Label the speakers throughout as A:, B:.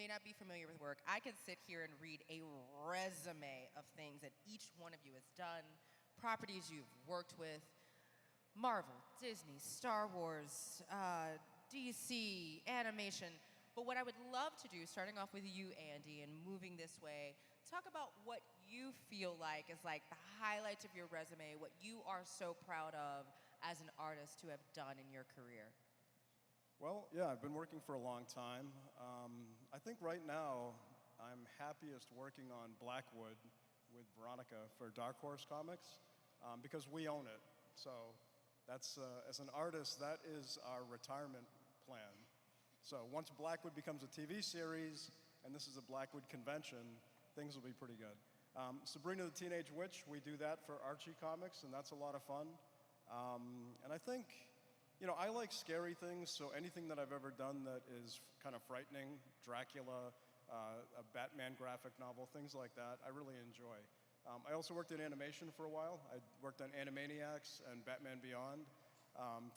A: may not be familiar with work, I could sit here and read a resume of things that each one of you has done, properties you've worked with, Marvel, Disney, Star Wars, DC, animation. But what I would love to do, starting off with you, Andy, and moving this way, talk about what you feel like is like the highlights of your resume, what you are so proud of as an artist to have done in your career.
B: Well, yeah, I've been working for a long time. I think right now I'm happiest working on Blackwood with Veronica for Dark Horse Comics because we own it. So that's, as an artist, that is our retirement plan. So once Blackwood becomes a TV series, and this is a Blackwood convention, things will be pretty good. Sabrina the Teenage Witch, we do that for Archie Comics, and that's a lot of fun. And I think, you know, I like scary things, so anything that I've ever done that is kind of frightening, Dracula, a Batman graphic novel, things like that, I really enjoy. I also worked in animation for a while. I worked on Animaniacs and Batman Beyond.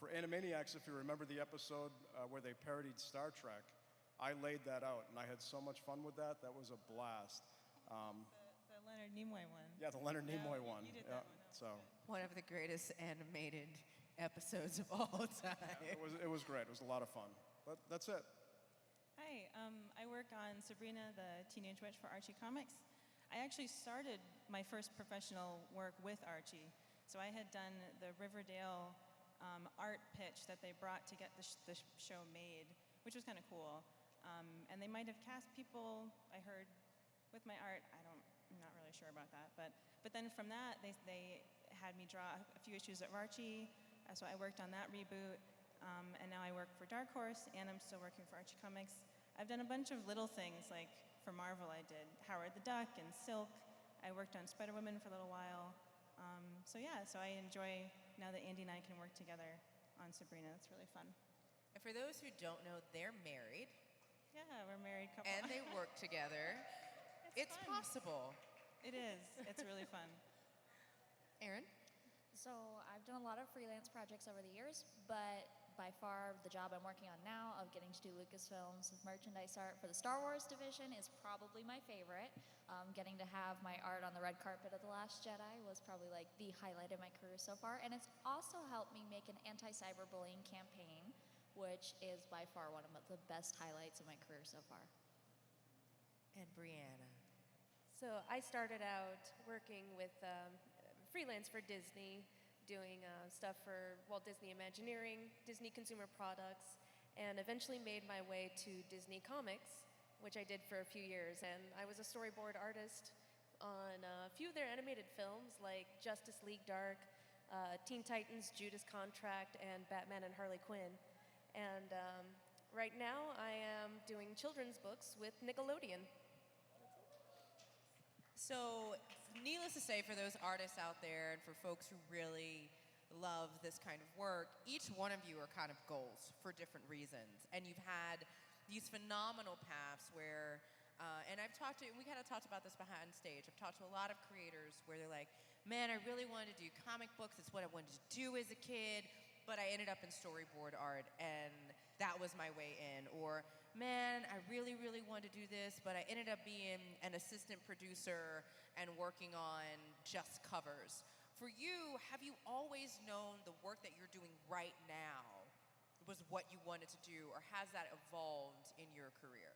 B: For Animaniacs, if you remember the episode where they parodied Star Trek, I laid that out, and I had so much fun with that. That was a blast.
C: The Leonard Nimoy one.
B: Yeah, the Leonard Nimoy one.
C: You did
B: yeah.
C: that one. That
B: so
A: One of the greatest animated episodes of all time.
B: it was great. It was a lot of fun. But that's it.
C: Hi, I work on Sabrina the Teenage Witch for Archie Comics. I actually started my first professional work with Archie. So I had done the Riverdale art pitch that they brought to get the show made, which was kind of cool. And they might have cast people, I heard, with my art. I'm not really sure about that. But then from that, they had me draw a few issues of Archie. So I worked on that reboot. And now I work for Dark Horse, and I'm still working for Archie Comics. I've done a bunch of little things, like for Marvel I did Howard the Duck and Silk. I worked on Spider-Woman for a little while. So I enjoy now that Andy and I can work together on Sabrina. It's really fun.
A: And for those who don't know, they're married.
C: Yeah, we're a married couple.
A: And they work together. It's
C: fun.
A: possible.
C: It is. It's really fun.
A: Erin?
D: So I've done a lot of freelance projects over the years, but by far the job I'm working on now of getting to do Lucasfilms with merchandise art for the Star Wars division is probably my favorite. Getting to have my art on the red carpet of The Last Jedi was probably like the highlight of my career so far, and it's also helped me make an anti-cyberbullying campaign, which is by far one of the best highlights of my career so far.
A: And Brianna.
E: So I started out working with freelance for Disney, doing stuff for Walt Disney Imagineering, Disney Consumer Products, and eventually made my way to Disney Comics, which I did for a few years. And I was a storyboard artist on a few of their animated films, like Justice League Dark, Teen Titans, Judas Contract, and Batman and Harley Quinn. And right now I am doing children's books with Nickelodeon.
A: So, needless to say, for those artists out there and for folks who really love this kind of work, each one of you are kind of goals for different reasons. And you've had these phenomenal paths where, and we kind of talked about this behind stage. I've talked to a lot of creators where they're like, man, I really wanted to do comic books. It's what I wanted to do as a kid. But I ended up in storyboard art, and that was my way in. Or, man, I really, really wanted to do this, but I ended up being an assistant producer and working on just covers. For you, have you always known the work that you're doing right now was what you wanted to do, or has that evolved in your career?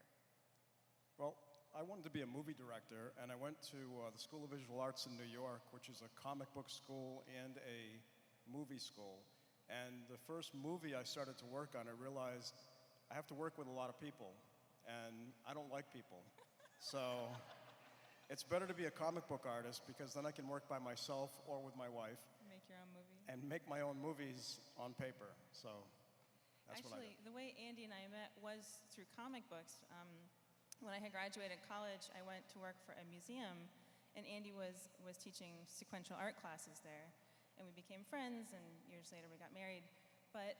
B: Well, I wanted to be a movie director, and I went to the School of Visual Arts in New York, which is a comic book school and a movie school. And the first movie I started to work on, I realized I have to work with a lot of people, and I don't like people. So it's better to be a comic book artist because then I can work by myself or with my wife.
C: Make your own movie.
B: And make my own movies on paper. So that's what I do.
C: Actually, the way Andy and I met was through comic books. When I had graduated college, I went to work for a museum, and Andy was teaching sequential art classes there. And we became friends, and years later we got married. But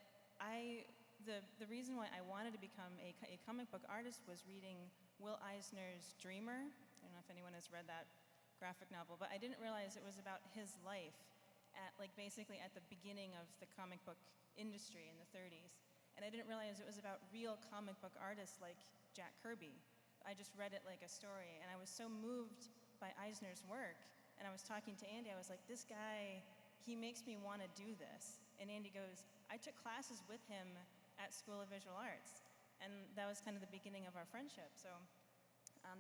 C: the reason why I wanted to become a comic book artist was reading Will Eisner's Dreamer. I don't know if anyone has read that graphic novel, but I didn't realize it was about his life basically at the beginning of the comic book industry in the 30s. And I didn't realize it was about real comic book artists like Jack Kirby. I just read it like a story, and I was so moved by Eisner's work. And I was talking to Andy, I was like, this guy, he makes me want to do this. And Andy goes, I took classes with him at School of Visual Arts. And that was kind of the beginning of our friendship. So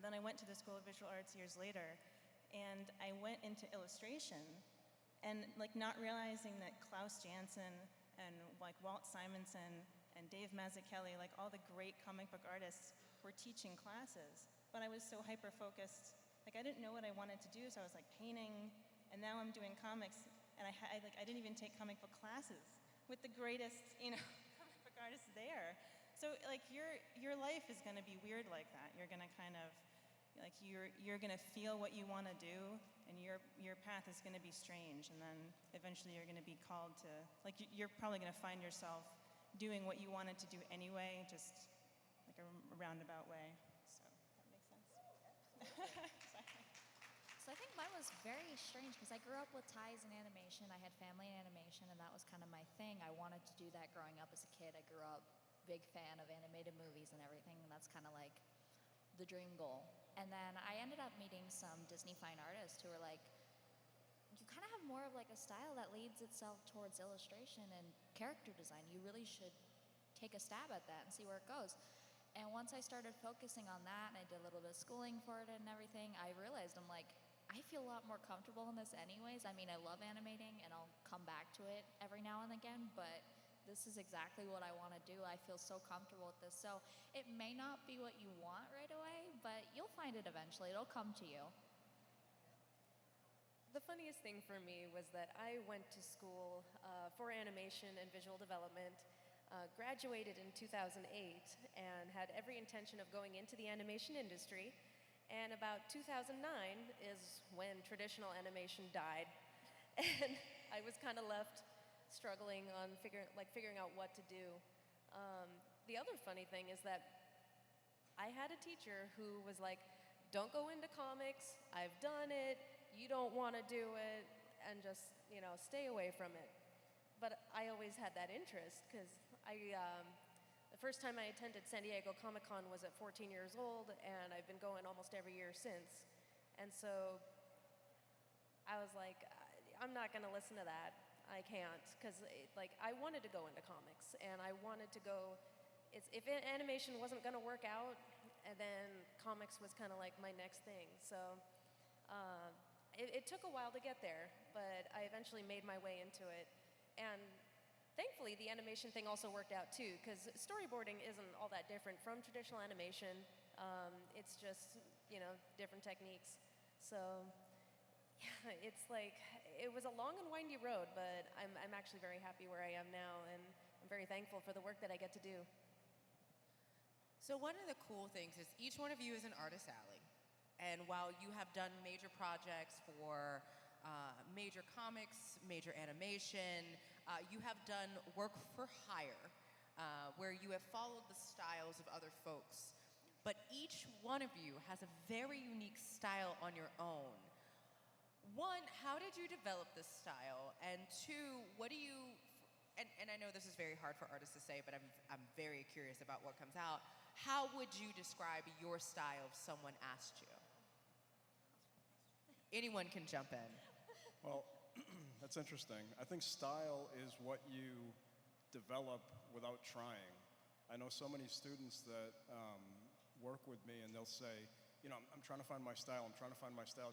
C: then I went to the School of Visual Arts years later, and I went into illustration, and like not realizing that Klaus Janson and like Walt Simonson and Dave Mazzucchelli, like all the great comic book artists were teaching classes. But I was so hyper-focused, like I didn't know what I wanted to do, so I was like painting, and now I'm doing comics, and I didn't even take comic book classes with the greatest, comic book artists there. So like your life is going to be weird like that. You're going to kind of like you're going to feel what you want to do, and your path is going to be strange, and then eventually you're going to be called to like you're probably going to find yourself doing what you wanted to do anyway, just like a roundabout way. So that makes sense.
D: So I think mine was very strange because I grew up with ties in animation. I had family in animation, and that was kind of my thing. I wanted to do that growing up as a kid. I grew up big fan of animated movies and everything, and that's kind of like the dream goal. And then I ended up meeting some Disney fine artists who were like, you kind of have more of like a style that leads itself towards illustration and character design. You really should take a stab at that and see where it goes. And once I started focusing on that, and I did a little bit of schooling for it and everything, I realized I'm like, I feel a lot more comfortable in this anyways. I mean, I love animating, and I'll come back to it every now and again, but this is exactly what I want to do. I feel so comfortable with this. So it may not be what you want right away, but you'll find it eventually. It'll come to you.
E: The funniest thing for me was that I went to school for animation and visual development, graduated in 2008, and had every intention of going into the animation industry. And about 2009 is when traditional animation died, and I was kind of left struggling on figuring out what to do. The other funny thing is that I had a teacher who was like, "Don't go into comics. I've done it. You don't want to do it, and just stay away from it." But I always had that interest because the first time I attended San Diego Comic-Con was at 14 years old, and I've been going almost every year since. And so I was like, I'm not going to listen to that. I can't, because I wanted to go into comics, and I wanted to go. If animation wasn't going to work out, and then comics was kind of like my next thing. So it took a while to get there, but I eventually made my way into it. And thankfully, the animation thing also worked out too, because storyboarding isn't all that different from traditional animation. It's just, different techniques. So, yeah, it's like, it was a long and windy road, but I'm actually very happy where I am now, and I'm very thankful for the work that I get to do.
A: So one of the cool things is each one of you is an artist alley. And while you have done major projects for major comics, major animation, you have done work for hire, where you have followed the styles of other folks. But each one of you has a very unique style on your own. One, how did you develop this style? And two, what do you, and I know this is very hard for artists to say, but I'm very curious about what comes out. How would you describe your style if someone asked you? Anyone can jump in.
B: Well, that's interesting. I think style is what you develop without trying. I know so many students that work with me, and they'll say, I'm trying to find my style,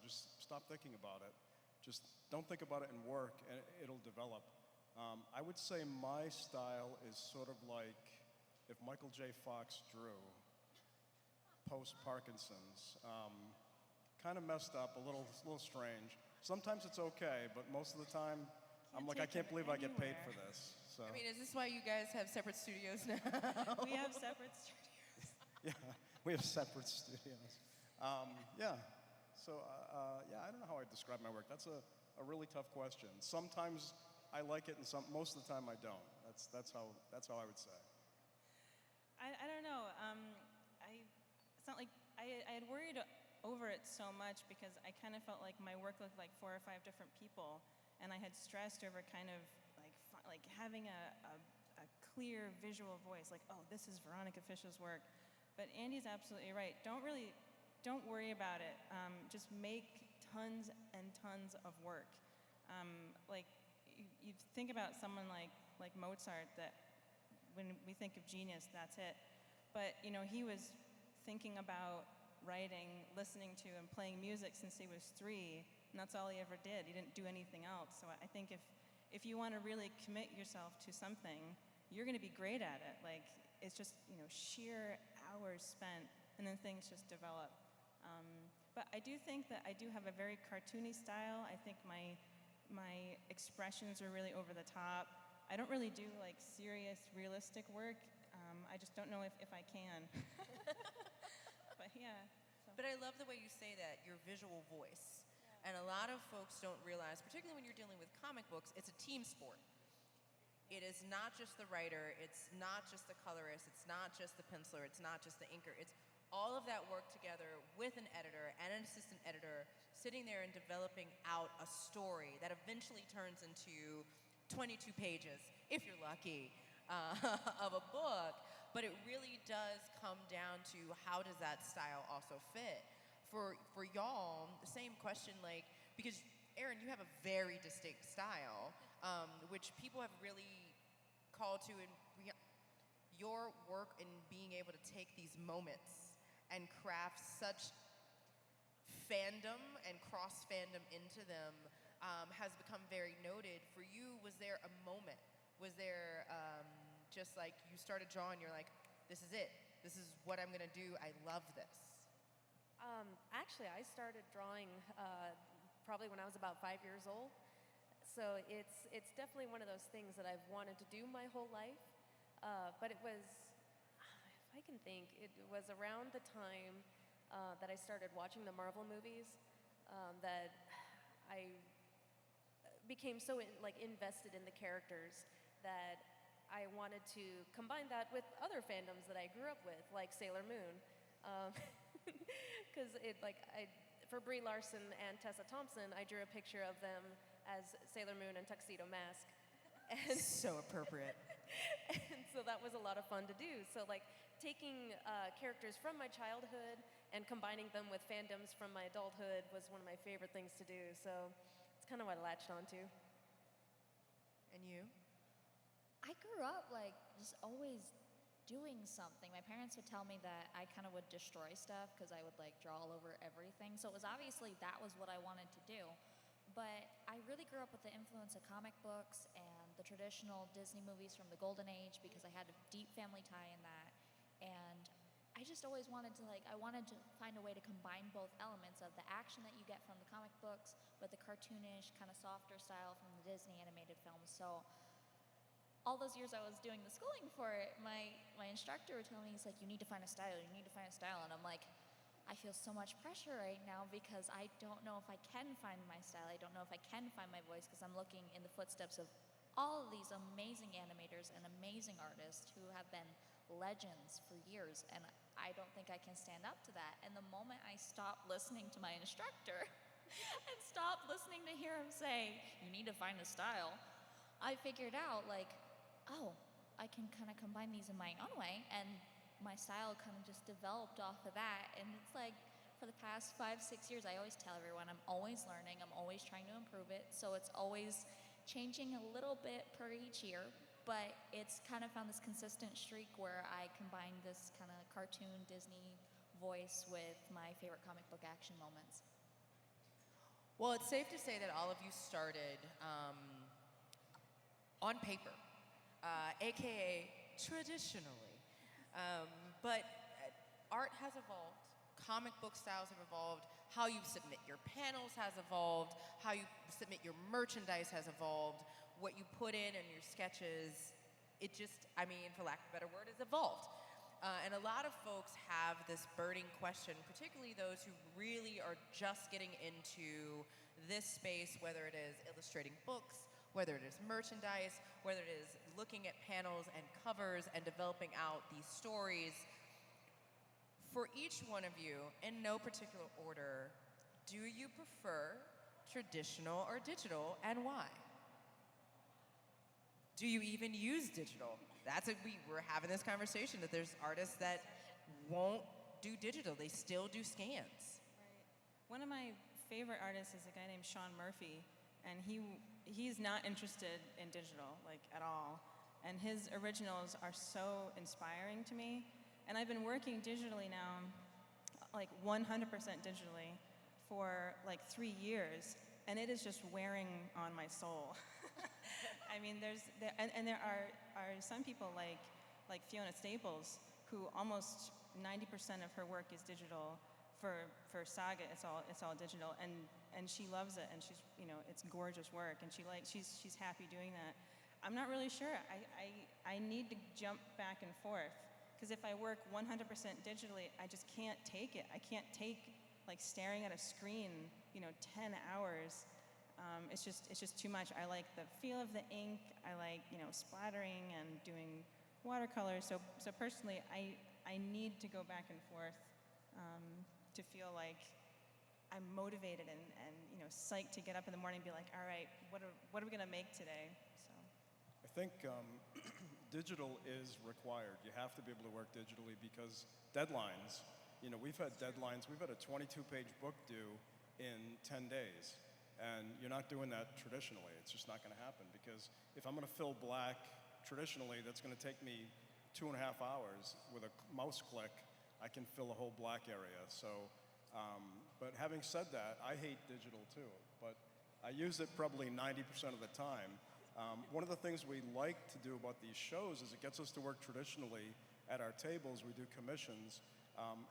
B: Just stop thinking about it. Just don't think about it and work, and it'll develop. I would say my style is sort of like if Michael J. Fox drew post-Parkinson's. Kind of messed up, a little strange. Sometimes it's okay, but most of the time, I'm like, I can't believe I get paid for this. So.
A: I mean, is this why you guys have separate studios now?
C: We have separate studios.
B: Yeah, we have separate studios. Yeah, so I don't know how I describe my work. That's a really tough question. Sometimes I like it, and most of the time I don't. That's how I would say.
C: I don't know. It's not like I had worried over it so much because I kind of felt like my work looked like 4 or 5 different people, and I had stressed over kind of like having a clear visual voice, like, oh, this is Veronica Fish's work. But Andy's absolutely right. Don't worry about it. Just make tons and tons of work. Like you think about someone like Mozart, that when we think of genius, that's it. But he was thinking about writing, listening to, and playing music since he was 3, and that's all he ever did. He didn't do anything else. So I think if you want to really commit yourself to something, you're going to be great at it. Like, it's just sheer hours spent, and then things just develop. But I do think that I do have a very cartoony style. I think my expressions are really over the top. I don't really do like serious, realistic work. I just don't know if I can. But yeah. So.
A: But I love the way you say that, your visual voice. And a lot of folks don't realize, particularly when you're dealing with comic books, it's a team sport. It is not just the writer, it's not just the colorist, it's not just the penciler, it's not just the inker. It's all of that work together with an editor and an assistant editor sitting there and developing out a story that eventually turns into 22 pages, if you're lucky, of a book. But it really does come down to how does that style also fit. For y'all, the same question, like, because Erin, you have a very distinct style, which people have really called to, and your work in being able to take these moments and craft such fandom and cross fandom into them has become very noted. For you, was there a moment? Was there just like you started drawing, you're like, this is it. This is what I'm gonna do. I love this.
E: Actually, I started drawing probably when I was about 5 years old. So it's definitely one of those things that I've wanted to do my whole life. But it was, if I can think, it was around the time that I started watching the Marvel movies that I became so invested in the characters that I wanted to combine that with other fandoms that I grew up with, like Sailor Moon. Because for Brie Larson and Tessa Thompson, I drew a picture of them as Sailor Moon and Tuxedo Mask. And
A: so appropriate.
E: And so that was a lot of fun to do. So taking characters from my childhood and combining them with fandoms from my adulthood was one of my favorite things to do. So it's kind of what I latched onto.
A: And you?
D: I grew up just always doing something. My parents would tell me that I kind of would destroy stuff because I would draw all over everything. So it was obviously that was what I wanted to do. But I really grew up with the influence of comic books and the traditional Disney movies from the Golden Age because I had a deep family tie in that. And I just always wanted to I wanted to find a way to combine both elements of the action that you get from the comic books, but the cartoonish, kind of softer style from the Disney animated films. So all those years I was doing the schooling for it, my instructor would tell me, he's like, you need to find a style, you need to find a style. And I'm like, I feel so much pressure right now because I don't know if I can find my style. I don't know if I can find my voice because I'm looking in the footsteps of all of these amazing animators and amazing artists who have been legends for years. And I don't think I can stand up to that. And the moment I stopped listening to my instructor and stopped listening to hear him say, you need to find a style, I figured out oh, I can kind of combine these in my own way, and my style kind of just developed off of that. And it's for the past 5-6 years, I always tell everyone I'm always learning, I'm always trying to improve it, so it's always changing a little bit per each year, but it's kind of found this consistent streak where I combine this kind of cartoon Disney voice with my favorite comic book action moments.
A: Well, it's safe to say that all of you started on paper, aka traditionally. But art has evolved, comic book styles have evolved, how you submit your panels has evolved, how you submit your merchandise has evolved, what you put in your sketches, it just, for lack of a better word, has evolved. And a lot of folks have this burning question, particularly those who really are just getting into this space, whether it is illustrating books, whether it is merchandise, whether it is looking at panels and covers and developing out these stories. For each one of you, in no particular order, do you prefer traditional or digital, and why? Do you even use digital? We're having this conversation that there's artists that won't do digital. They still do scans.
C: Right. One of my favorite artists is a guy named Sean Murphy, and he's not interested in digital, like, at all. And his originals are so inspiring to me. And I've been working digitally now, like 100% digitally, for like 3 years, and it is just wearing on my soul. I mean, there are some people like Fiona Staples, who almost 90% of her work is digital. For Saga, it's all digital, and she loves it, and she's, it's gorgeous work, and she's happy doing that. I'm not really sure. I need to jump back and forth, because if I work 100% digitally, I just can't take it. I can't take like staring at a screen, 10 hours. It's just too much. I like the feel of the ink. I like, splattering and doing watercolors. So personally, I need to go back and forth to feel like I'm motivated and psyched to get up in the morning and be like, all right, what are we gonna make today? So
B: I think digital is required. You have to be able to work digitally because deadlines. We've had deadlines. We've had a 22-page book due in 10 days. And you're not doing that traditionally. It's just not going to happen, because if I'm going to fill black traditionally, that's going to take me 2.5 hours. With a mouse click, I can fill a whole black area. So, but having said that, I hate digital too, but I use it probably 90% of the time. One of the things we like to do about these shows is it gets us to work traditionally at our tables. We do commissions,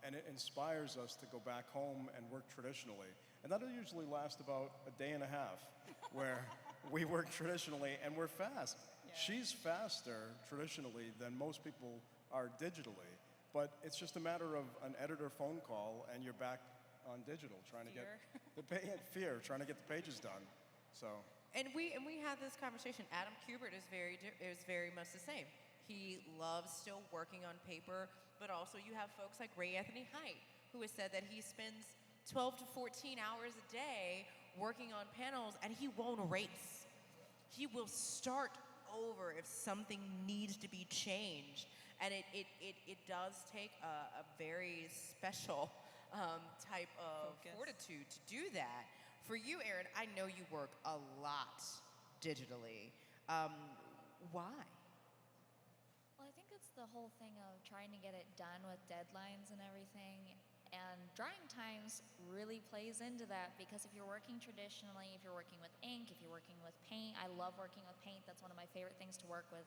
B: and it inspires us to go back home and work traditionally. And that'll usually last about a day and a half, where we work traditionally and we're fast.
C: Yeah. She's
B: She's faster traditionally than most people are digitally, but it's just a matter of an editor phone call and you're back on digital trying to get fear, trying to get the pages done. So.
A: And we had this conversation. Adam Kubert is very much the same. He loves still working on paper, but also you have folks like Ray Anthony Height, who has said that he spends 12 to 14 hours a day working on panels, and he won't erase. He will start over if something needs to be changed. And it does take a very special type of
C: Focus.
A: fortitude to do that. For you, Erin, I know you work a lot digitally. Why?
D: Well, I think it's the whole thing of trying to get it done with deadlines and everything. And drying times really plays into that, because if you're working traditionally, if you're working with ink, if you're working with paint, I love working with paint. That's one of my favorite things to work with.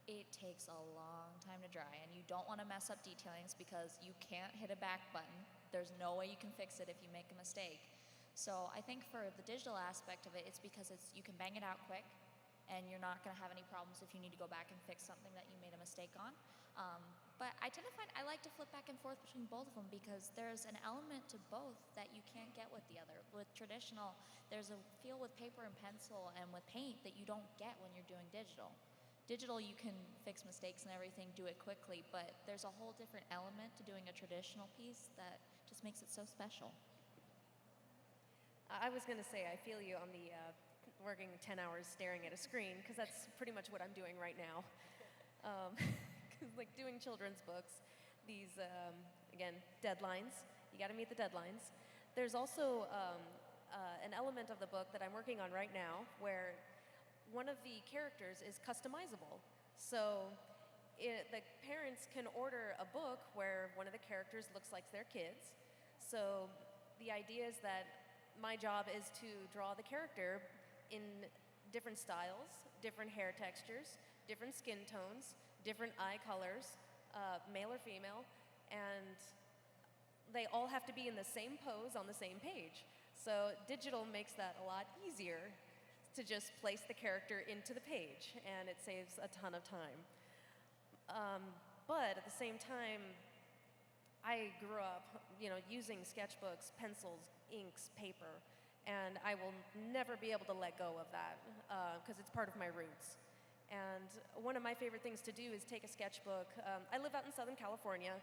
D: It takes a long time to dry, and you don't want to mess up detailings because you can't hit a back button. There's no way you can fix it if you make a mistake. So I think for the digital aspect of it, it's because you can bang it out quick, and you're not going to have any problems if you need to go back and fix something that you made a mistake on. But I tend to find I like to flip back and forth between both of them, because there's an element to both that you can't get with the other. With traditional, there's a feel with paper and pencil and with paint that you don't get when you're doing digital. Digital, you can fix mistakes and everything, do it quickly, but there's a whole different element to doing a traditional piece that just makes it so special.
E: I was going to say, I feel you on the working 10 hours staring at a screen, because that's pretty much what I'm doing right now. Because like doing children's books, these, again, deadlines, you got to meet the deadlines. There's also an element of the book that I'm working on right now where one of the characters is customizable. So the parents can order a book where one of the characters looks like their kids. So the idea is that my job is to draw the character in different styles, different hair textures, different skin tones, different eye colors, male or female, and they all have to be in the same pose on the same page. So digital makes that a lot easier to just place the character into the page, and it saves a ton of time. But at the same time, I grew up, using sketchbooks, pencils, inks, paper, and I will never be able to let go of that because it's part of my roots. And one of my favorite things to do is take a sketchbook. I live out in Southern California,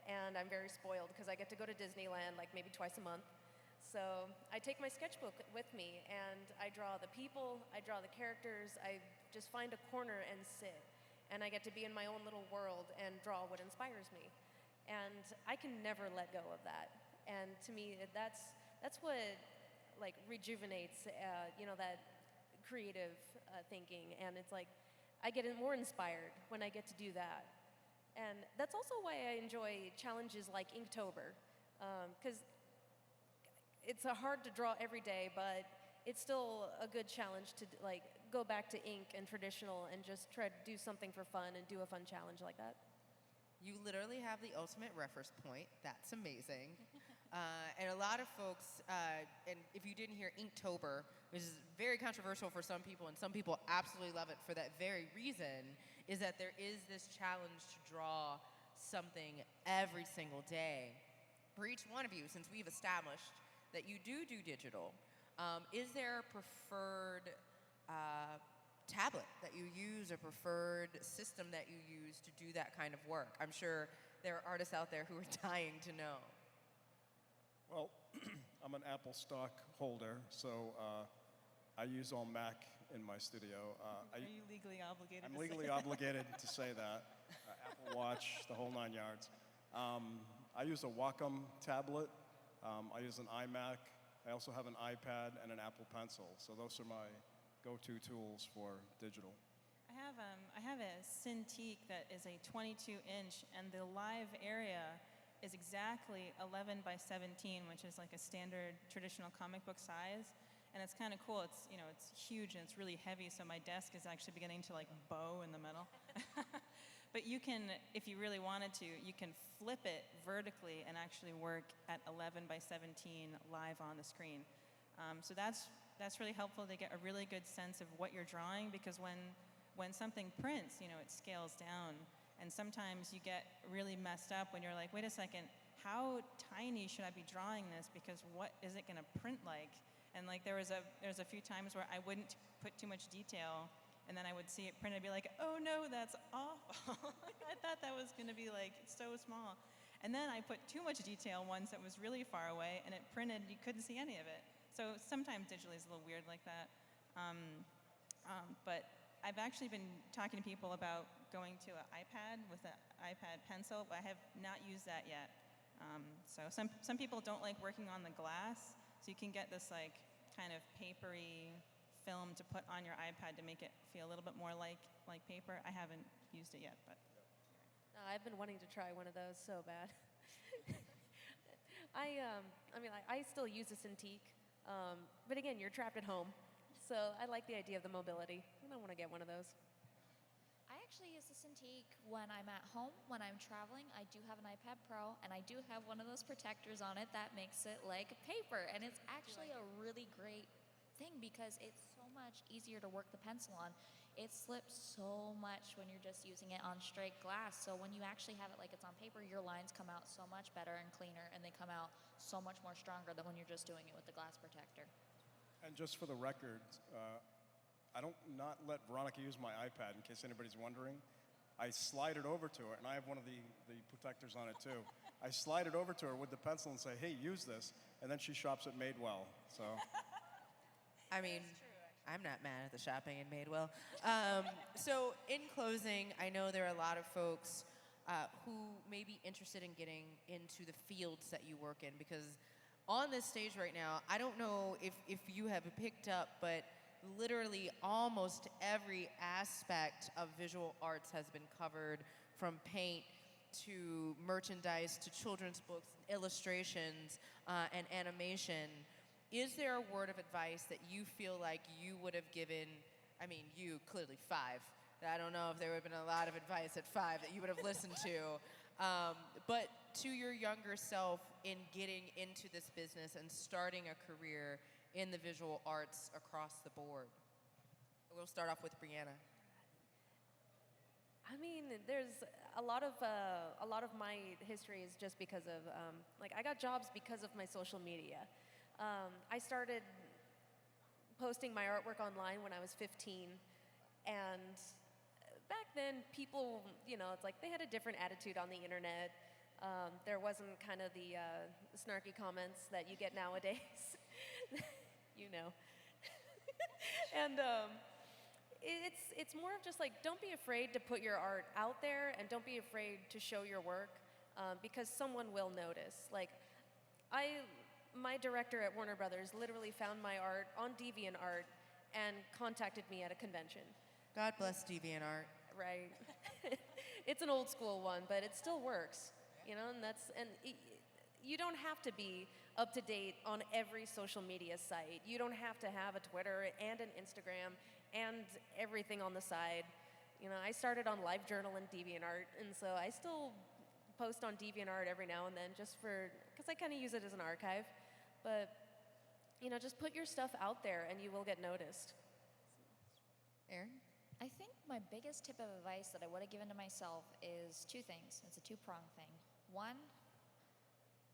E: and I'm very spoiled because I get to go to Disneyland like maybe twice a month. So I take my sketchbook with me, and I draw the people, I draw the characters, I just find a corner and sit. And I get to be in my own little world and draw what inspires me. and I can never let go of that. And to me, that's what like rejuvenates, that creative thinking. And it's like I get more inspired when I get to do that. And that's also why I enjoy challenges like Inktober, because it's hard to draw every day, but it's still a good challenge to like go back to ink and traditional and just try to do something for fun and do a fun challenge like that.
A: You literally have the ultimate reference point. That's amazing. And a lot of folks, and if you didn't hear Inktober, which is very controversial for some people, and some people absolutely love it for that very reason, is that there is this challenge to draw something every single day. For each one of you, since we've established that you do digital, is there a preferred tablet that you use, a preferred system that you use to do that kind of work? I'm sure there are artists out there who are dying to know.
B: Well, I'm an Apple stock holder, so I use all Mac in my studio.
C: Are you legally obligated
B: I'm
C: to
B: legally
C: say that?
B: obligated to say that. Apple Watch, the whole 9 yards. I use a Wacom tablet. I use an iMac. I also have an iPad and an Apple Pencil. So those are my go-to tools for digital.
C: I have a Cintiq that is a 22-inch, and the live area is exactly 11 by 17, which is like a standard traditional comic book size. And it's kind of cool. It's huge and it's really heavy, so my desk is actually beginning to like bow in the middle. But you can, if you really wanted to, you can flip it vertically and actually work at 11 by 17 live on the screen. So that's really helpful to get a really good sense of what you're drawing, because when something prints, it scales down. And sometimes you get really messed up when you're like, wait a second, how tiny should I be drawing this? Because what is it going to print like? And like there's a few times where I wouldn't put too much detail, and then I would see it print and be like, oh no, that's awful. I thought that was going to be like so small. And then I put too much detail once that was really far away, and it printed, you couldn't see any of it. So sometimes digitally is a little weird like that. But I've actually been talking to people about going to an iPad with an iPad pencil, but I have not used that yet. So some people don't like working on the glass, so you can get this like kind of papery film to put on your iPad to make it feel a little bit more like paper. I haven't used it yet, but
E: No, I've been wanting to try one of those so bad. I still use a Cintiq, but again, you're trapped at home, so I like the idea of the mobility. I don't want to get one of those.
D: I actually use the Cintiq when I'm at home. When I'm traveling, I do have an iPad Pro, and I do have one of those protectors on it that makes it like paper. And it's actually a really great thing because it's so much easier to work the pencil on. It slips so much when you're just using it on straight glass. So when you actually have it like it's on paper, your lines come out so much better and cleaner, and they come out so much more stronger than when you're just doing it with the glass protector.
B: And just for the record, I don't not let Veronica use my iPad, in case anybody's wondering. I slide it over to her, and I have one of the protectors on it too. I slide it over to her with the pencil and say, hey, use this, and then she shops at Madewell, so.
A: I mean, I'm not mad at the shopping in Madewell. So in closing, I know there are a lot of folks who may be interested in getting into the fields that you work in, because on this stage right now, I don't know if you have picked up, but literally almost every aspect of visual arts has been covered, from paint to merchandise to children's books, illustrations, and animation. Is there a word of advice that you feel like you would have given, I mean, you, clearly 5. I don't know if there would have been a lot of advice at 5 that you would have listened to. But to your younger self in getting into this business and starting a career in the visual arts across the board. We'll start off with Brianna.
E: I mean, there's a lot of my history is just because of I got jobs because of my social media. I started posting my artwork online when I was 15, and back then people, it's like they had a different attitude on the internet. There wasn't kind of the snarky comments that you get nowadays. And it's more of just like, don't be afraid to put your art out there, and don't be afraid to show your work. because someone will notice. Like, my director at Warner Brothers literally found my art on DeviantArt and contacted me at a convention.
A: God bless DeviantArt.
E: Right. It's an old school one, but it still works, you know, you don't have to be up to date on every social media site. You don't have to have a Twitter and an Instagram and everything on the side. You know, I started on LiveJournal and DeviantArt, and so I still post on DeviantArt every now and then because I kind of use it as an archive. But, you know, just put your stuff out there and you will get noticed.
A: Erin?
D: I think my biggest tip of advice that I would have given to myself is two things. It's a two-pronged thing. One,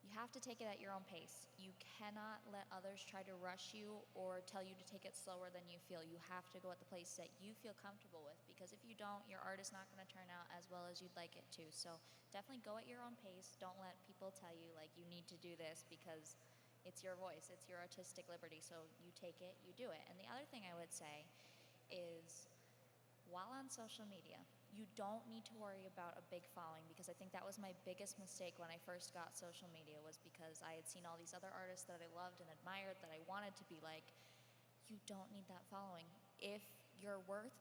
D: you have to take it at your own pace. You cannot let others try to rush you or tell you to take it slower than you feel. You have to go at the pace that you feel comfortable with, because if you don't, your art is not going to turn out as well as you'd like it to. So definitely go at your own pace. Don't let people tell you, like, you need to do this, because it's your voice. It's your artistic liberty. So you take it, you do it. And the other thing I would say is, while on social media, you don't need to worry about a big following, because I think that was my biggest mistake when I first got social media, was because I had seen all these other artists that I loved and admired that I wanted to be like. You don't need that following. If your work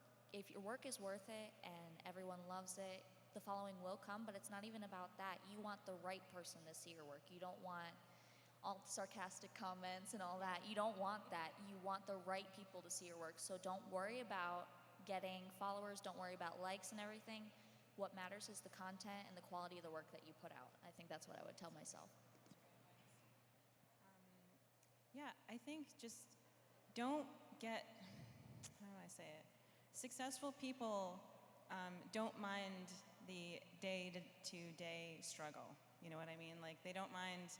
D: is worth it and everyone loves it, the following will come, but it's not even about that. You want the right person to see your work. You don't want all sarcastic comments and all that. You don't want that. You want the right people to see your work. So don't worry about getting followers, don't worry about likes and everything. What matters is the content and the quality of the work that you put out. I think that's what I would tell myself.
C: Yeah, I think just don't get, how do I say it? Successful people don't mind the day-to-day struggle. You know what I mean? Like, they don't mind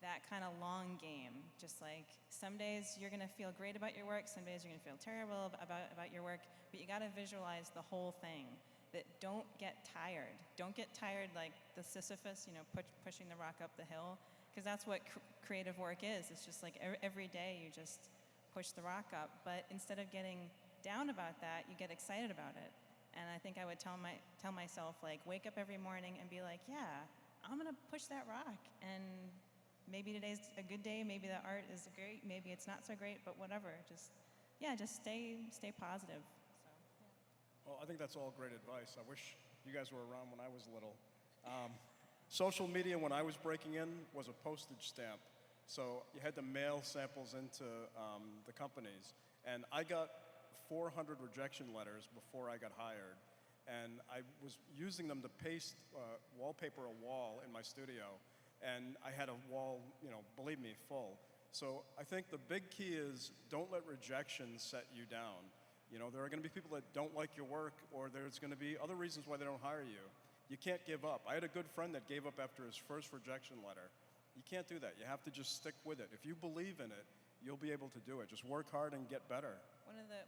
C: that kind of long game. Just like, some days you're gonna feel great about your work, some days you're gonna feel terrible about your work, but you gotta visualize the whole thing. That don't get tired. Don't get tired like the Sisyphus, you know, pushing the rock up the hill, because that's what creative work is. It's just like every day you just push the rock up, but instead of getting down about that, you get excited about it. And I think I would tell myself, like, wake up every morning and be like, yeah, I'm gonna push that rock, and maybe today's a good day, maybe the art is great, maybe it's not so great, but whatever. Just stay positive. So.
B: Well, I think that's all great advice. I wish you guys were around when I was little. Social media, when I was breaking in, was a postage stamp. So you had to mail samples into the companies. And I got 400 rejection letters before I got hired. And I was using them to paste, wallpaper a wall in my studio. And I had a wall, you know, believe me, full. So I think the big key is, don't let rejection set you down. You know, there are going to be people that don't like your work, or there's going to be other reasons why they don't hire you. You can't give up. I had a good friend that gave up after his first rejection letter. You can't do that. You have to just stick with it. If you believe in it, you'll be able to do it. Just work hard and get better.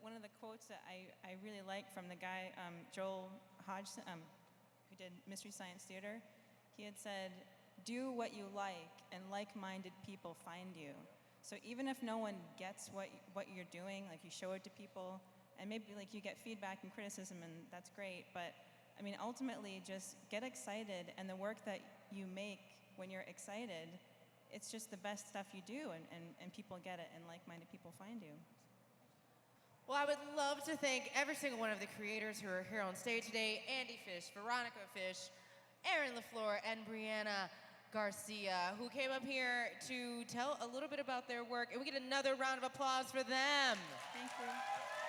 C: One of the quotes that I really like from the guy, Joel Hodgson, who did Mystery Science Theater, he had said, do what you like, and like-minded people find you. So even if no one gets what you're doing, like, you show it to people, and maybe like you get feedback and criticism, and that's great, but I mean, ultimately, just get excited, and the work that you make when you're excited, it's just the best stuff you do, and people get it, and like-minded people find you.
A: Well, I would love to thank every single one of the creators who are here on stage today: Andy Fish, Veronica Fish, Erin Lefler, and Brianna Garcia, who came up here to tell a little bit about their work, and we get another round of applause for them.
C: Thank you.